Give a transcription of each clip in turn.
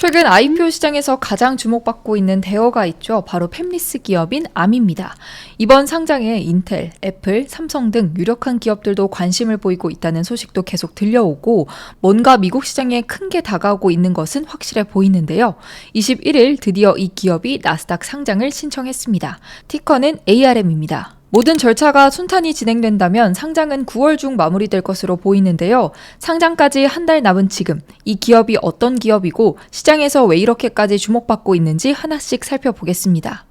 최근 IPO 시장에서 가장 주목받고 있는 대어가 있죠. 바로 팹리스 기업인 Arm입니다. 이번 상장에 인텔, 애플, 삼성 등 유력한 기업들도 관심을 보이고 있다는 소식도 계속 들려오고 뭔가 미국 시장에 큰 게 다가오고 있는 것은 확실해 보이는데요. 21일 드디어 이 기업이 나스닥 상장을 신청했습니다. 티커는 ARM입니다. 모든 절차가 순탄히 진행된다면 상장은 9월 중 마무리될 것으로 보이는데요. 상장까지 한 달 남은 지금 이 기업이 어떤 기업이고 시장에서 왜 이렇게까지 주목받고 있는지 하나씩 살펴보겠습니다.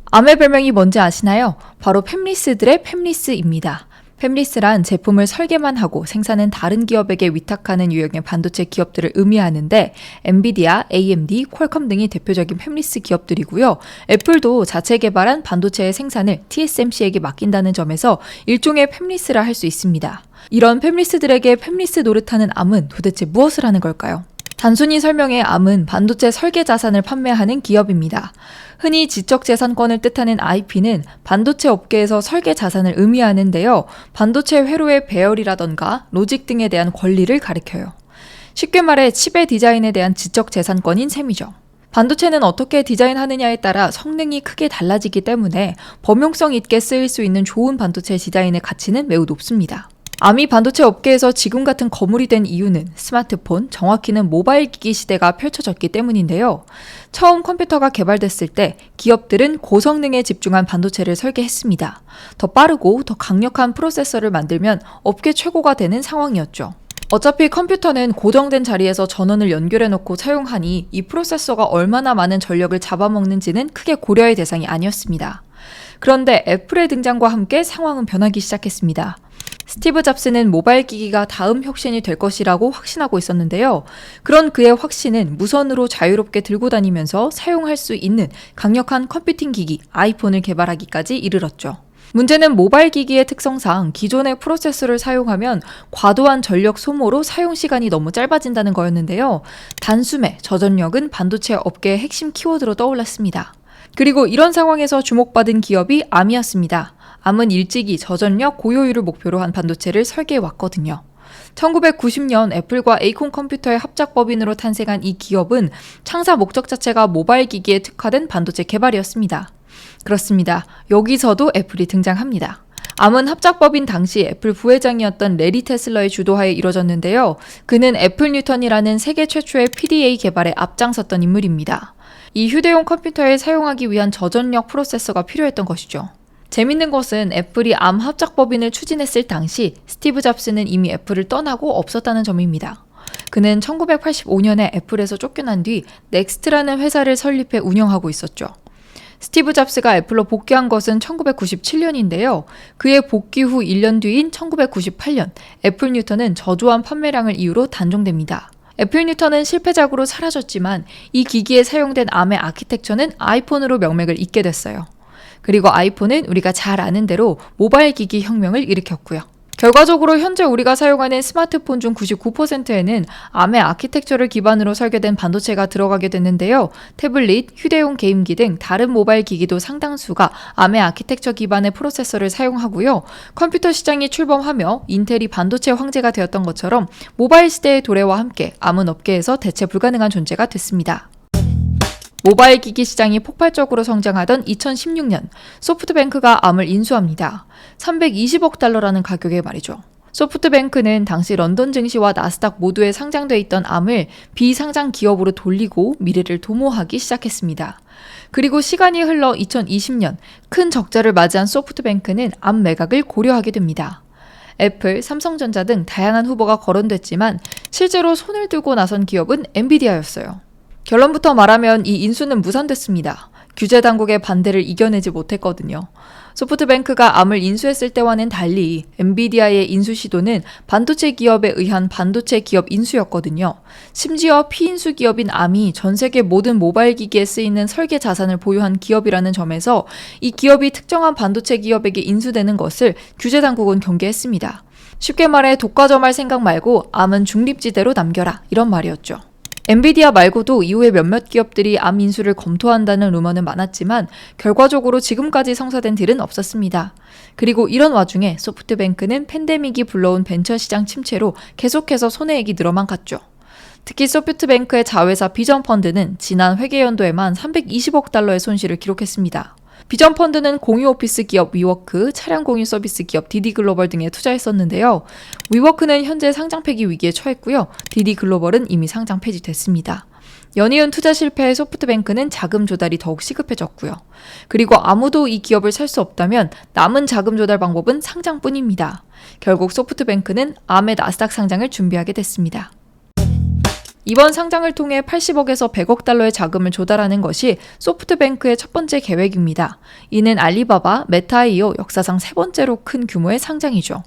암의 별명이 뭔지 아시나요? 바로 팹리스들의 팹리스입니다. 팹리스란 제품을 설계만 하고 생산은 다른 기업에게 위탁하는 유형의 반도체 기업들을 의미하는데 엔비디아, AMD, 퀄컴 등이 대표적인 팹리스 기업들이고요. 애플도 자체 개발한 반도체의 생산을 TSMC에게 맡긴다는 점에서 일종의 팹리스라 할 수 있습니다. 이런 팹리스들에게 팹리스 노릇하는 암은 도대체 무엇을 하는 걸까요? 단순히 설명해 암은 반도체 설계 자산을 판매하는 기업입니다. 흔히 지적재산권을 뜻하는 IP는 반도체 업계에서 설계 자산을 의미하는데요. 반도체 회로의 배열이라던가 로직 등에 대한 권리를 가리켜요. 쉽게 말해 칩의 디자인에 대한 지적재산권인 셈이죠. 반도체는 어떻게 디자인하느냐에 따라 성능이 크게 달라지기 때문에 범용성 있게 쓰일 수 있는 좋은 반도체 디자인의 가치는 매우 높습니다. 암이 반도체 업계에서 지금 같은 거물이 된 이유는 스마트폰, 정확히는 모바일 기기 시대가 펼쳐졌기 때문인데요. 처음 컴퓨터가 개발됐을 때 기업들은 고성능에 집중한 반도체를 설계했습니다. 더 빠르고 더 강력한 프로세서를 만들면 업계 최고가 되는 상황이었죠. 어차피 컴퓨터는 고정된 자리에서 전원을 연결해놓고 사용하니 이 프로세서가 얼마나 많은 전력을 잡아먹는지는 크게 고려의 대상이 아니었습니다. 그런데 애플의 등장과 함께 상황은 변하기 시작했습니다. 스티브 잡스는 모바일 기기가 다음 혁신이 될 것이라고 확신하고 있었는데요. 그런 그의 확신은 무선으로 자유롭게 들고 다니면서 사용할 수 있는 강력한 컴퓨팅 기기 아이폰을 개발하기까지 이르렀죠. 문제는 모바일 기기의 특성상 기존의 프로세서를 사용하면 과도한 전력 소모로 사용 시간이 너무 짧아진다는 거였는데요. 단숨에 저전력은 반도체 업계의 핵심 키워드로 떠올랐습니다. 그리고 이런 상황에서 주목받은 기업이 Arm이었습니다. Arm은 일찍이 저전력, 고효율을 목표로 한 반도체를 설계해왔거든요. 1990년 애플과 에이콘 컴퓨터의 합작법인으로 탄생한 이 기업은 창사 목적 자체가 모바일 기기에 특화된 반도체 개발이었습니다. 그렇습니다. 여기서도 애플이 등장합니다. Arm은 합작법인 당시 애플 부회장이었던 레리 테슬러의 주도하에 이뤄졌는데요. 그는 애플 뉴턴이라는 세계 최초의 PDA 개발에 앞장섰던 인물입니다. 이 휴대용 컴퓨터에 사용하기 위한 저전력 프로세서가 필요했던 것이죠. 재밌는 것은 애플이 암 합작법인을 추진했을 당시 스티브 잡스는 이미 애플을 떠나고 없었다는 점입니다. 그는 1985년에 애플에서 쫓겨난 뒤 넥스트라는 회사를 설립해 운영하고 있었죠. 스티브 잡스가 애플로 복귀한 것은 1997년인데요. 그의 복귀 후 1년 뒤인 1998년 애플 뉴턴은 저조한 판매량을 이유로 단종됩니다. 애플 뉴턴은 실패작으로 사라졌지만 이 기기에 사용된 암의 아키텍처는 아이폰으로 명맥을 잇게 됐어요. 그리고 아이폰은 우리가 잘 아는 대로 모바일 기기 혁명을 일으켰고요. 결과적으로 현재 우리가 사용하는 스마트폰 중 99%에는 암의 아키텍처를 기반으로 설계된 반도체가 들어가게 됐는데요. 태블릿, 휴대용 게임기 등 다른 모바일 기기도 상당수가 암의 아키텍처 기반의 프로세서를 사용하고요. 컴퓨터 시장이 출범하며 인텔이 반도체 황제가 되었던 것처럼 모바일 시대의 도래와 함께 암은 업계에서 대체 불가능한 존재가 됐습니다. 모바일 기기 시장이 폭발적으로 성장하던 2016년 소프트뱅크가 암을 인수합니다. 320억 달러라는 가격에 말이죠. 소프트뱅크는 당시 런던 증시와 나스닥 모두에 상장돼 있던 암을 비상장 기업으로 돌리고 미래를 도모하기 시작했습니다. 그리고 시간이 흘러 2020년 큰 적자를 맞이한 소프트뱅크는 암 매각을 고려하게 됩니다. 애플, 삼성전자 등 다양한 후보가 거론됐지만 실제로 손을 들고 나선 기업은 엔비디아였어요. 결론부터 말하면 이 인수는 무산됐습니다. 규제 당국의 반대를 이겨내지 못했거든요. 소프트뱅크가 암을 인수했을 때와는 달리 엔비디아의 인수 시도는 반도체 기업에 의한 반도체 기업 인수였거든요. 심지어 피인수 기업인 암이 전 세계 모든 모바일 기기에 쓰이는 설계 자산을 보유한 기업이라는 점에서 이 기업이 특정한 반도체 기업에게 인수되는 것을 규제 당국은 경계했습니다. 쉽게 말해 독과점할 생각 말고 암은 중립지대로 남겨라 이런 말이었죠. 엔비디아 말고도 이후에 몇몇 기업들이 암 인수를 검토한다는 루머는 많았지만 결과적으로 지금까지 성사된 딜은 없었습니다. 그리고 이런 와중에 소프트뱅크는 팬데믹이 불러온 벤처 시장 침체로 계속해서 손해액이 늘어만 갔죠. 특히 소프트뱅크의 자회사 비전펀드는 지난 회계연도에만 320억 달러의 손실을 기록했습니다. 비전펀드는 공유 오피스 기업 위워크, 차량 공유 서비스 기업 디디글로벌 등에 투자했었는데요. 위워크는 현재 상장 폐기 위기에 처했고요. 디디글로벌은 이미 상장 폐지됐습니다. 연이은 투자 실패에 소프트뱅크는 자금 조달이 더욱 시급해졌고요. 그리고 아무도 이 기업을 살 수 없다면 남은 자금 조달 방법은 상장뿐입니다. 결국 소프트뱅크는 암의 나스닥 상장을 준비하게 됐습니다. 이번 상장을 통해 80억에서 100억 달러의 자금을 조달하는 것이 소프트뱅크의 첫 번째 계획입니다. 이는 알리바바, 메타에 이어 역사상 세 번째로 큰 규모의 상장이죠.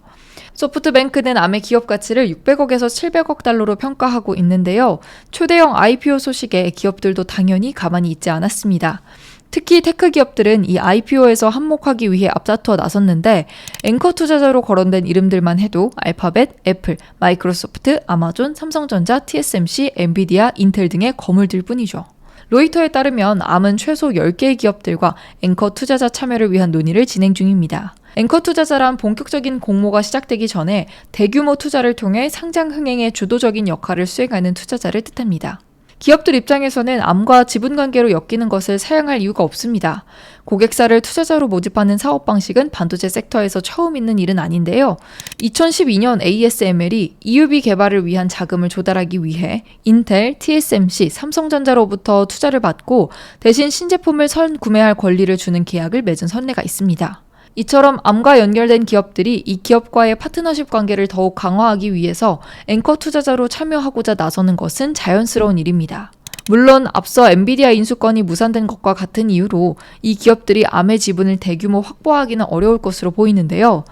소프트뱅크는 암의 기업 가치를 600억에서 700억 달러로 평가하고 있는데요. 초대형 IPO 소식에 기업들도 당연히 가만히 있지 않았습니다. 특히 테크 기업들은 이 IPO에서 한몫하기 위해 앞다투어 나섰는데 앵커 투자자로 거론된 이름들만 해도 알파벳, 애플, 마이크로소프트, 아마존, 삼성전자, TSMC, 엔비디아, 인텔 등의 거물들 뿐이죠. 로이터에 따르면 암은 최소 10개의 기업들과 앵커 투자자 참여를 위한 논의를 진행 중입니다. 앵커 투자자란 본격적인 공모가 시작되기 전에 대규모 투자를 통해 상장 흥행에 주도적인 역할을 수행하는 투자자를 뜻합니다. 기업들 입장에서는 암과 지분관계로 엮이는 것을 사양할 이유가 없습니다. 고객사를 투자자로 모집하는 사업 방식은 반도체 섹터에서 처음 있는 일은 아닌데요. 2012년 ASML이 EUV 개발을 위한 자금을 조달하기 위해 인텔, TSMC, 삼성전자로부터 투자를 받고 대신 신제품을 선구매할 권리를 주는 계약을 맺은 선례가 있습니다. 이처럼 암과 연결된 기업들이 이 기업과의 파트너십 관계를 더욱 강화하기 위해서 앵커 투자자로 참여하고자 나서는 것은 자연스러운 일입니다. 물론 앞서 엔비디아 인수권이 무산된 것과 같은 이유로 이 기업들이 암의 지분을 대규모 확보하기는 어려울 것으로 보이는데요.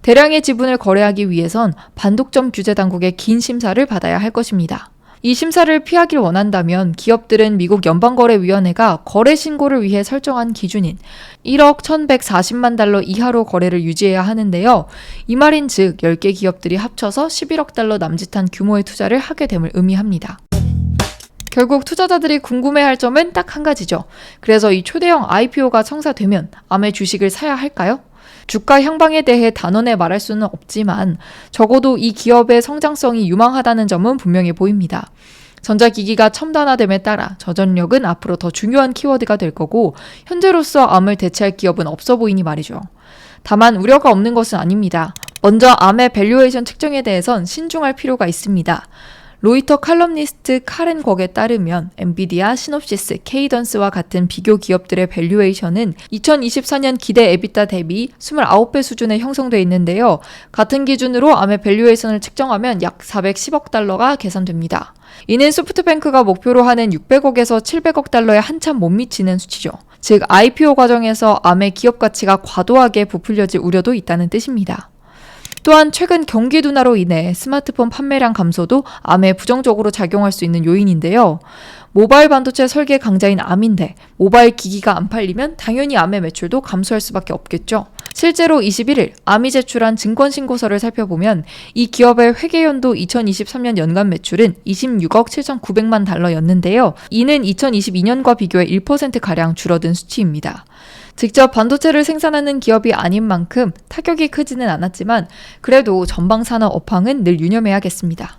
대량의 지분을 거래하기 위해선 반독점 규제 당국의 긴 심사를 받아야 할 것입니다. 이 심사를 피하길 원한다면 기업들은 미국 연방거래위원회가 거래 신고를 위해 설정한 기준인 1억 1,140만 달러 이하로 거래를 유지해야 하는데요. 이 말인즉 10개 기업들이 합쳐서 11억 달러 남짓한 규모의 투자를 하게 됨을 의미합니다. 결국 투자자들이 궁금해할 점은 딱 한 가지죠. 그래서 이 초대형 IPO가 성사되면 암의 주식을 사야 할까요? 주가 향방에 대해 단언해 말할 수는 없지만 적어도 이 기업의 성장성이 유망하다는 점은 분명해 보입니다. 전자기기가 첨단화됨에 따라 저전력은 앞으로 더 중요한 키워드가 될 거고 현재로서 암을 대체할 기업은 없어 보이니 말이죠. 다만 우려가 없는 것은 아닙니다. 먼저 암의 밸류에이션 측정에 대해선 신중할 필요가 있습니다. 로이터 칼럼니스트 카렌 곽에 따르면 엔비디아, 시놉시스, 케이던스와 같은 비교 기업들의 밸류에이션은 2024년 기대 에비타 대비 29배 수준에 형성돼 있는데요. 같은 기준으로 암의 밸류에이션을 측정하면 약 410억 달러가 계산됩니다. 이는 소프트뱅크가 목표로 하는 600억에서 700억 달러에 한참 못 미치는 수치죠. 즉 IPO 과정에서 암의 기업 가치가 과도하게 부풀려질 우려도 있다는 뜻입니다. 또한 최근 경기 둔화로 인해 스마트폰 판매량 감소도 암에 부정적으로 작용할 수 있는 요인인데요. 모바일 반도체 설계 강자인 암인데 모바일 기기가 안 팔리면 당연히 암의 매출도 감소할 수밖에 없겠죠. 실제로 21일 암이 제출한 증권신고서를 살펴보면 이 기업의 회계연도 2023년 연간 매출은 26억 7,900만 달러였는데요. 이는 2022년과 비교해 1%가량 줄어든 수치입니다. 직접 반도체를 생산하는 기업이 아닌 만큼 타격이 크지는 않았지만 그래도 전방 산업 업황은 늘 유념해야겠습니다.